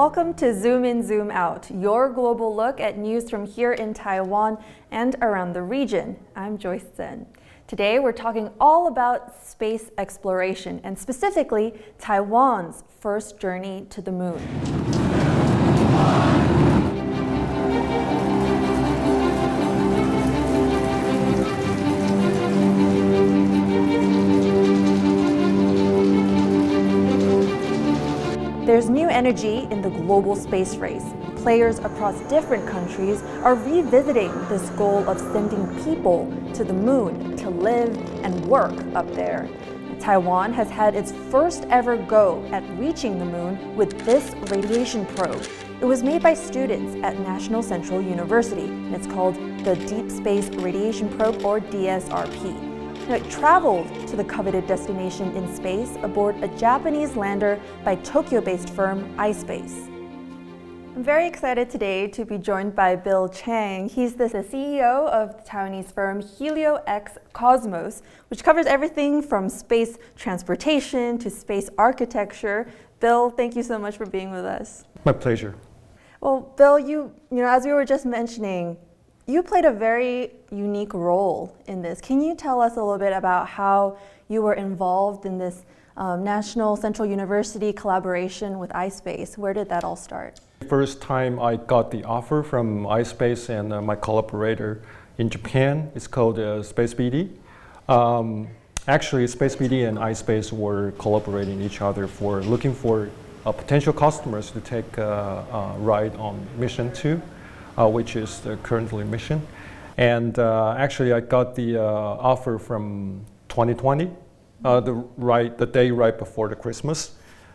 Welcome to Zoom In, Zoom Out, your global look at news from here in Taiwan and around the region. I'm Joyce Zen. Today we're talking all about space exploration and specifically Taiwan's first journey to the moon. There's new energy in the global space race. Players across different countries are revisiting this goal of sending people to the moon to live and work up there. Taiwan has had its first ever go at reaching the moon with this radiation probe. It was made by students at National Central University, and it's called the Deep Space Radiation Probe, or DSRP. It traveled to the coveted destination in space aboard a Japanese lander by Tokyo-based firm ispace. I'm very excited today to be joined by Bill Chang. He's the CEO of the Taiwanese firm HelioX Cosmos, which covers everything from space transportation to space architecture. Bill, thank you so much for being with us. My pleasure. Well, Bill, you know, as we were just mentioning, you played a very unique role in this. Can you tell us a little bit about how you were involved in this National Central University collaboration with ispace? Where did that all start? First time I got the offer from ispace and my collaborator in Japan, it's called Space BD. Actually, Space BD and ispace were collaborating each other for looking for potential customers to take a ride on mission 2. Which is the currently mission. And actually I got the offer from 2020, the day right before the Christmas.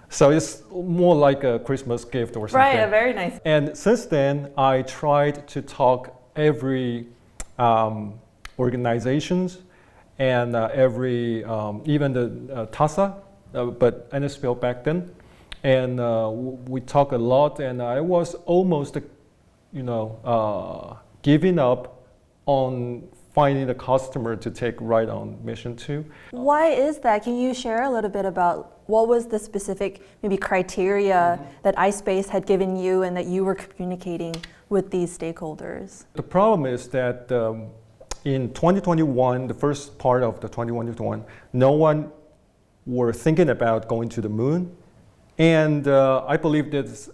So it's more like a Christmas gift or something. Right, very nice. And since then, I tried to talk every organizations and every, even the TASA, but NSPL back then. And we talked a lot, and I was almost giving up on finding a customer to take right on mission 2. Why is that? Can you share a little bit about what was the specific maybe criteria that ispace had given you and that you were communicating with these stakeholders? The problem is that in 2021, the first part of the 2021, no one were thinking about going to the moon. And I believe that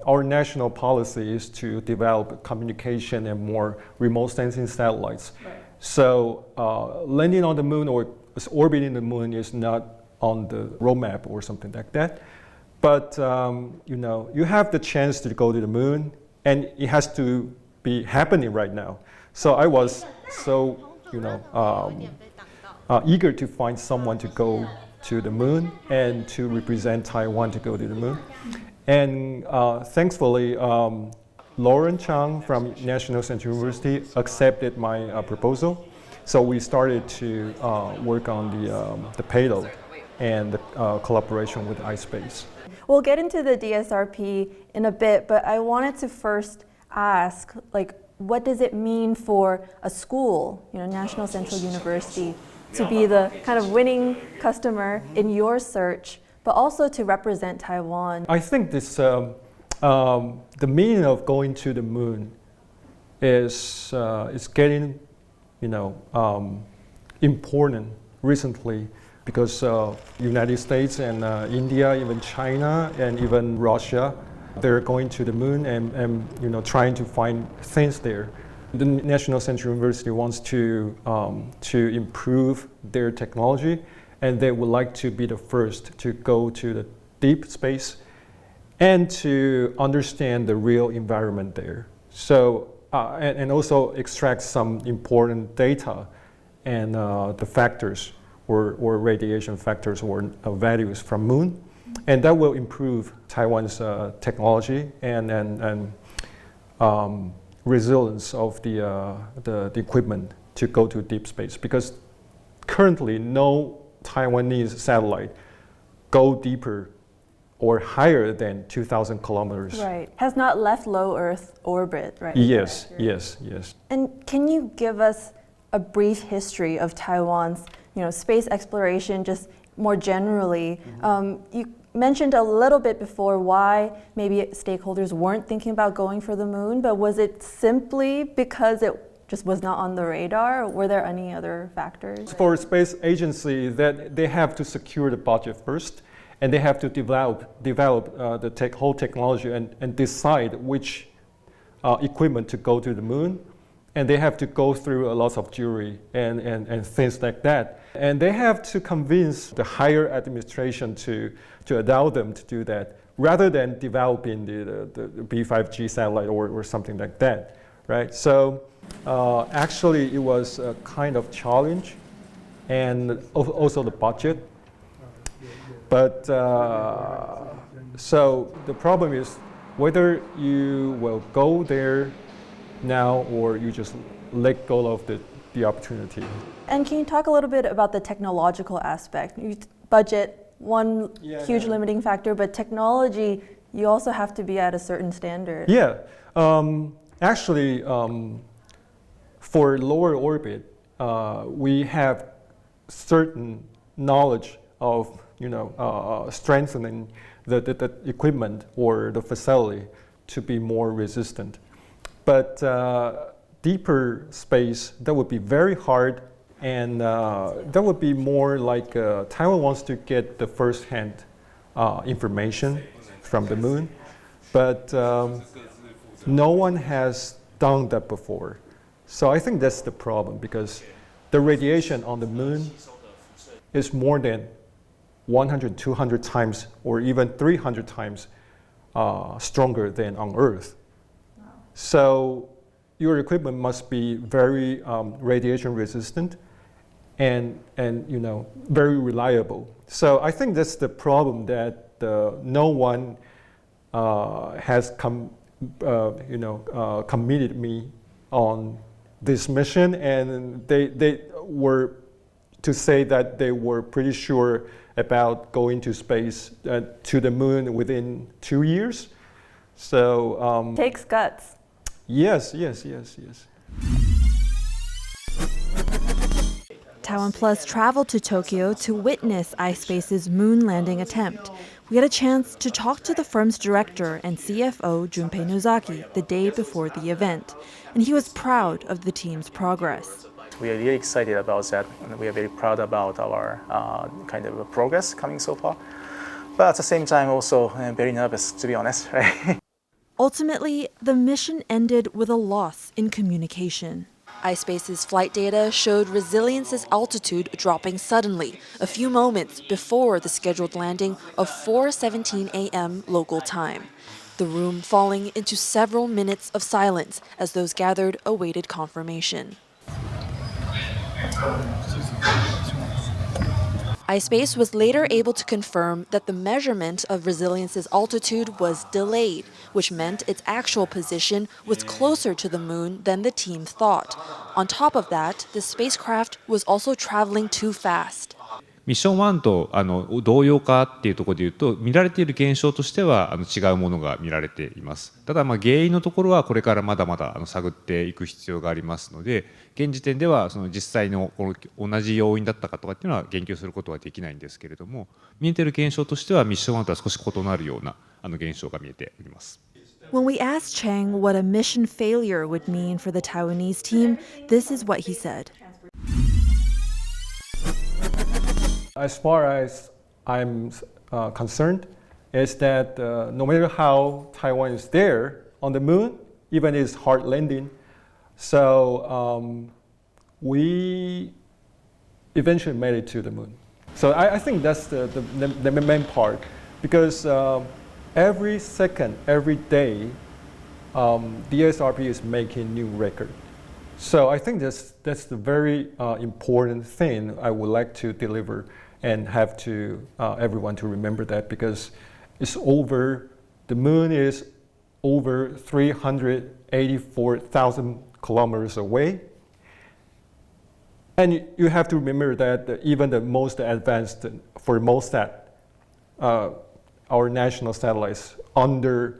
our national policy is to develop communication and more remote sensing satellites. Right. So landing on the moon or orbiting the moon is not on the roadmap or something like that. But you have the chance to go to the moon, and it has to be happening right now. So I was so eager to find someone to go to the moon and to represent Taiwan to go to the moon. And thankfully, Chang from National Central University accepted my proposal. So we started to work on the payload and the collaboration with ispace. We'll get into the DSRP in a bit, but I wanted to first ask, what does it mean for a school, National Central University, to be the kind of winning customer in your search, but also to represent Taiwan? I think this, the meaning of going to the moon is getting, important recently because United States and India, even China and even Russia, they're going to the moon and trying to find things there. The National Central University wants to improve their technology, and they would like to be the first to go to the deep space and to understand the real environment there. So, and also extract some important data and the factors or radiation factors or values from moon, and that will improve Taiwan's technology and resilience of the equipment to go to deep space, because currently no Taiwanese satellite go deeper or higher than 2,000 kilometers. Right, has not left low Earth orbit, right? Yes. And can you give us a brief history of Taiwan's, space exploration, just more generally? You mentioned a little bit before why maybe stakeholders weren't thinking about going for the moon, but was it simply because it just was not on the radar? Or were there any other factors? For a space agency, that they have to secure the budget first, and they have to develop the whole technology and decide which equipment to go to the moon. And they have to go through a lot of jury and things like that. And they have to convince the higher administration to allow them to do that, rather than developing the B5G satellite or something like that, right? So actually it was a kind of challenge, and also the budget. But so the problem is whether you will go there now or you just let go of the opportunity. And can you talk a little bit about the technological aspect? Budget, one huge limiting factor, but technology, you also have to be at a certain standard. Yeah, actually, for lower orbit, we have certain knowledge of strengthening the equipment or the facility to be more resistant. But deeper space, that would be very hard, and that would be more like Taiwan wants to get the first-hand information from the moon, but no one has done that before. So I think that's the problem, because the radiation on the moon is more than 100, 200 times, or even 300 times stronger than on Earth. So your equipment must be very radiation resistant and very reliable. So I think that's the problem, that no one has committed me on this mission, and they were to say that they were pretty sure about going to space to the moon within 2 years. So Takes guts. Yes. TaiwanPlus traveled to Tokyo to witness ispace's moon landing attempt. We had a chance to talk to the firm's director and CFO, Junpei Nozaki, the day before the event, and he was proud of the team's progress. We are really excited about that, and we are very proud about our kind of progress coming so far. But at the same time, also very nervous, to be honest, right? Ultimately, the mission ended with a loss in communication. ispace's flight data showed Resilience's altitude dropping suddenly, a few moments before the scheduled landing of 4:17 a.m. local time. The room falling into several minutes of silence as those gathered awaited confirmation. ispace was later able to confirm that the measurement of Resilience's altitude was delayed, which meant its actual position was closer to the moon than the team thought. On top of that, the spacecraft was also traveling too fast. ミッション1と同様かっていうところでいうと、見られている現象としては違うものが見られています。ただ原因のところはこれからまだまだ探っていく必要がありますので、現時点ではその実際のこの同じ要因だったかとかっていうのは言及することはできないんですけれども、見えている現象としてはミッション1とは少し異なるような現象が見えております。When we asked Chang what a mission failure would mean for the Taiwanese team, this is what he said. As far as I'm concerned, is that no matter how Taiwan is there on the moon, even it's hard landing, so we eventually made it to the moon. So I think that's the main part, because every second, every day, DSRP is making new record. So I think that's the very important thing I would like to deliver and have to everyone to remember that, because it's over, the moon is over 384,000 kilometers away. And you have to remember that even the most advanced, for most our national satellites under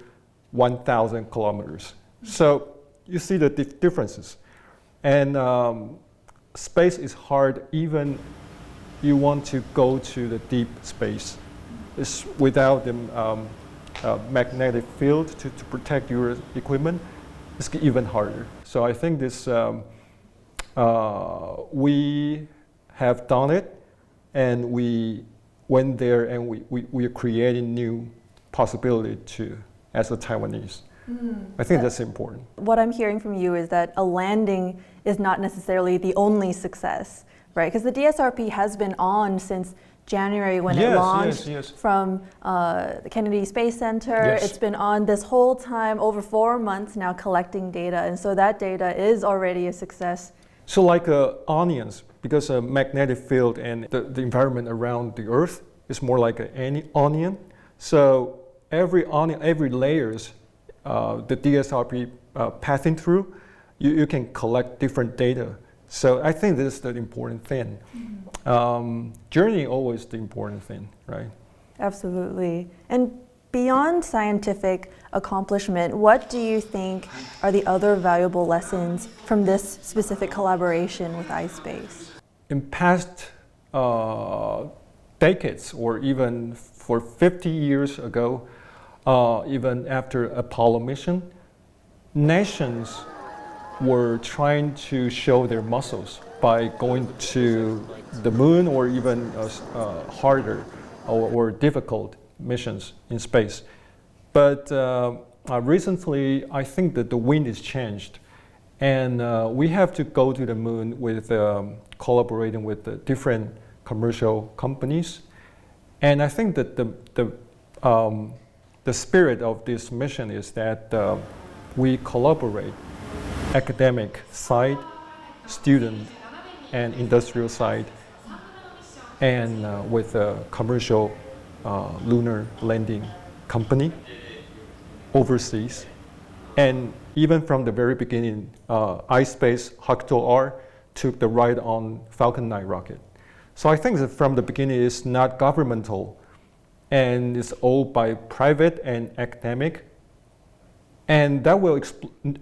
1,000 kilometers. So you see the differences. And space is hard, even you want to go to the deep space. is without the magnetic field to protect your equipment, it's even harder. So I think this we have done it, and we went there, and we are creating new possibility to as a Taiwanese. I think that's important. What I'm hearing from you is that a landing is not necessarily the only success, right? Because the DSRP has been on since January when it launched from the Kennedy Space Center. Yes. It's been on this whole time, over 4 months now, collecting data. And so that data is already a success. So like onions, because a magnetic field and the environment around the Earth is more like any onion. So every onion, every layers, the DSRP passing through, you can collect different data. So I think this is the important thing. Journey always the important thing, right? Absolutely. And beyond scientific accomplishment, what do you think are the other valuable lessons from this specific collaboration with ispace? In past decades, or even for 50 years ago, even after Apollo mission, nations were trying to show their muscles by going to the moon, or even harder or difficult missions in space. But recently, I think that the wind has changed, and we have to go to the moon with collaborating with the different commercial companies. And I think that the spirit of this mission is that we collaborate, academic side, student and industrial side, and with a commercial lunar landing company overseas. And even from the very beginning, ispace Hakuto-R took the ride on Falcon 9 rocket. So I think that from the beginning it's not governmental, and it's all by private and academic. And that will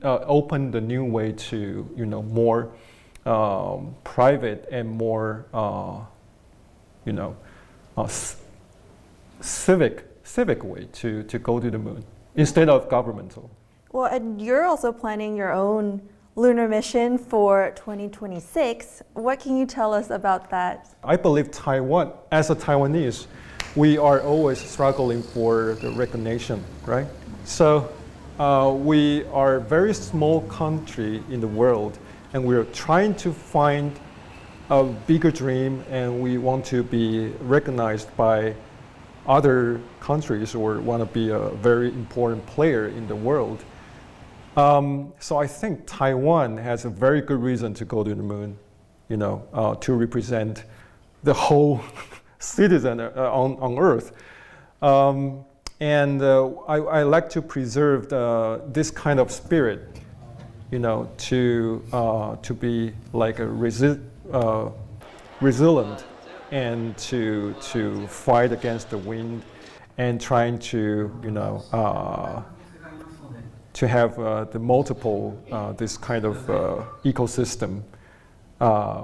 open the new way to, more private and more, civic way to go to the moon instead of governmental. Well, and you're also planning your own lunar mission for 2026. What can you tell us about that? I believe Taiwan, as a Taiwanese, we are always struggling for the recognition, right? So we are a very small country in the world, and we're trying to find a bigger dream, and we want to be recognized by other countries, or want to be a very important player in the world. So I think Taiwan has a very good reason to go to the moon, to represent the whole citizen on Earth. And I like to preserve this kind of spirit, to be like a resilient, and to fight against the wind, and trying to to have the multiple this kind of ecosystem,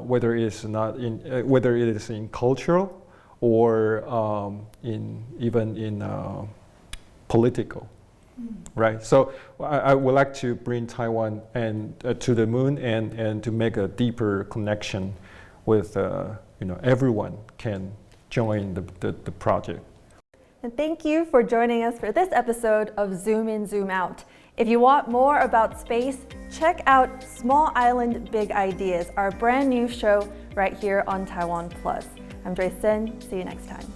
whether it is in cultural or even in political, right? So I would like to bring Taiwan and to the moon, and to make a deeper connection with everyone can join the project. And thank you for joining us for this episode of Zoom In, Zoom Out. If you want more about space, check out Small Island Big Ideas, our brand new show right here on TaiwanPlus. I'm Joyce Sen. See you next time.